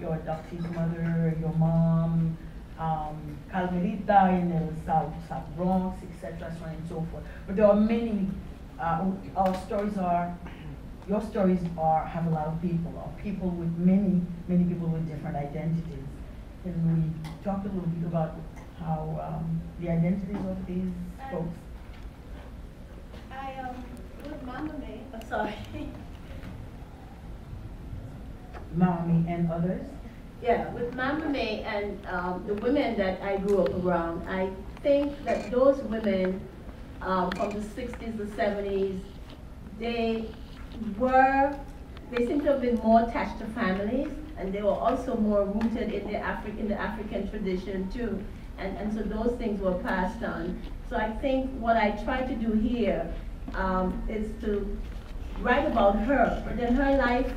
your adopted mother, your mom, Carmelita in the South Bronx, etc., so on and so forth. But there are many, our stories are, your stories are, have a lot of people, or people with many people with different identities. Can we talk a little bit about how the identities of these folks? With Mama May, sorry. Mama May and others? Yeah, with Mama May and the women that I grew up around, I think that those women from the 60s, the 70s, they seem to have been more attached to families, and they were also more rooted in the African tradition too. And so those things were passed on. So I think what I try to do here is to write about her, but then her life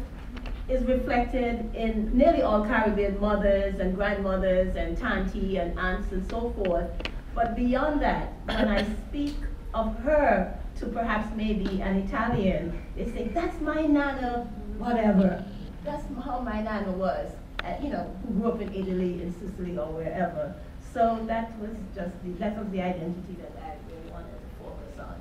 is reflected in nearly all Caribbean mothers and grandmothers and tanti and aunts and so forth. But beyond that, when I speak of her to perhaps maybe an Italian, they say, that's my nana, whatever. That's how my nana was, who grew up in Italy, in Sicily, or wherever. So that was the identity that I really wanted to focus on.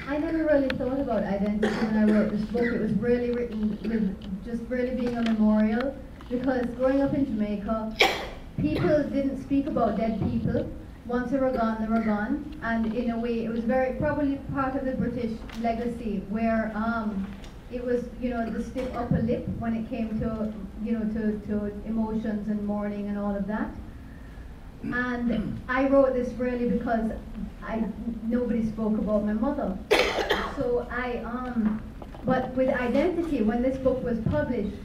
I never really thought about identity when I wrote this book. It was really written with just really being a memorial, because growing up in Jamaica, people didn't speak about dead people. Once they were gone, they were gone. And in a way, it was probably part of the British legacy, where it was, the stiff upper lip when it came to, to emotions and mourning and all of that. And I wrote this really because nobody spoke about my mother. So but with identity, when this book was published,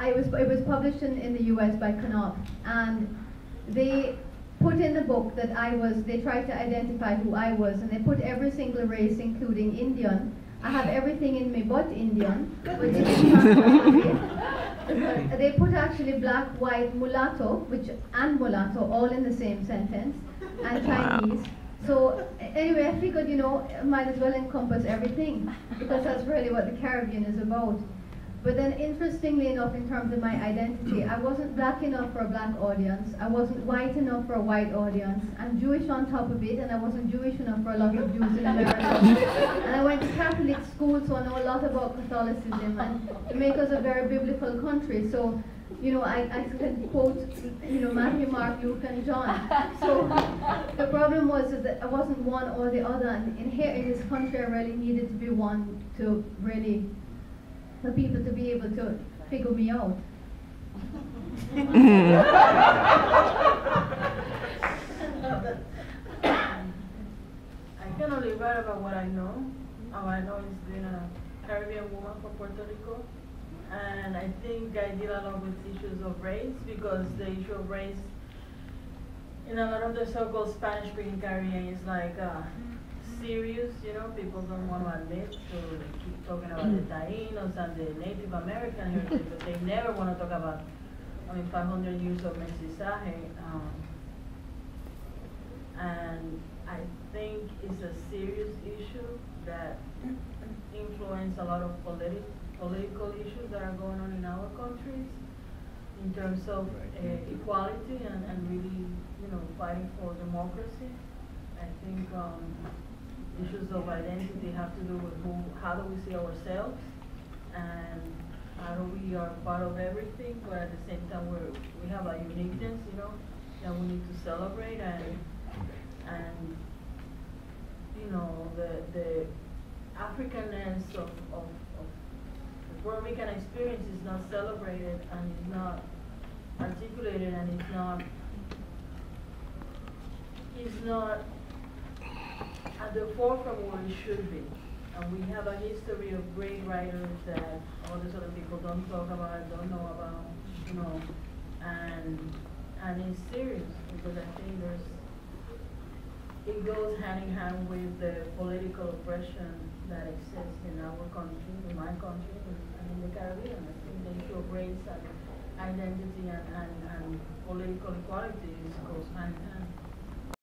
it was published in the US by Knopf, and they put in the book that they tried to identify who I was, and they put every single race, including Indian. I have everything in me but Indian, but they put actually black, white, mulatto, and mulatto all in the same sentence, and Chinese. So anyway, I figured, might as well encompass everything, because that's really what the Caribbean is about. But then interestingly enough, in terms of my identity, I wasn't black enough for a black audience, I wasn't white enough for a white audience, I'm Jewish on top of it, and I wasn't Jewish enough for a lot of Jews in America. And I went to Catholic school, so I know a lot about Catholicism, and Jamaica's a very biblical country, so I can quote, Matthew, Mark, Luke, and John. So the problem was that I wasn't one or the other, and in this country I really needed to be one to really, for people to be able to figure me out. I can only write about what I know. All I know is being a Caribbean woman from Puerto Rico. And I think I deal a lot with issues of race, because the issue of race in a lot of the so-called Spanish-speaking Caribbean is like serious, people don't want to admit, so they keep talking about the Taínos and the Native American heritage, but they never want to talk about, 500 years of mestizaje. And I think it's a serious issue that influences a lot of political issues that are going on in our countries in terms of equality and really, fighting for democracy. I think issues of identity have to do with how do we see ourselves, and how do we are part of everything, but at the same time we have a uniqueness, that we need to celebrate, and the Africanness of the Puerto Rican experience is not celebrated, and is not articulated, and it's not at the forefront where it should be. And we have a history of great writers that all these other people don't talk about, don't know about, and it's serious, because I think it goes hand in hand with the political oppression that exists in our country, in my country, and in the Caribbean. I think the issue of race and identity and political equality goes hand in hand.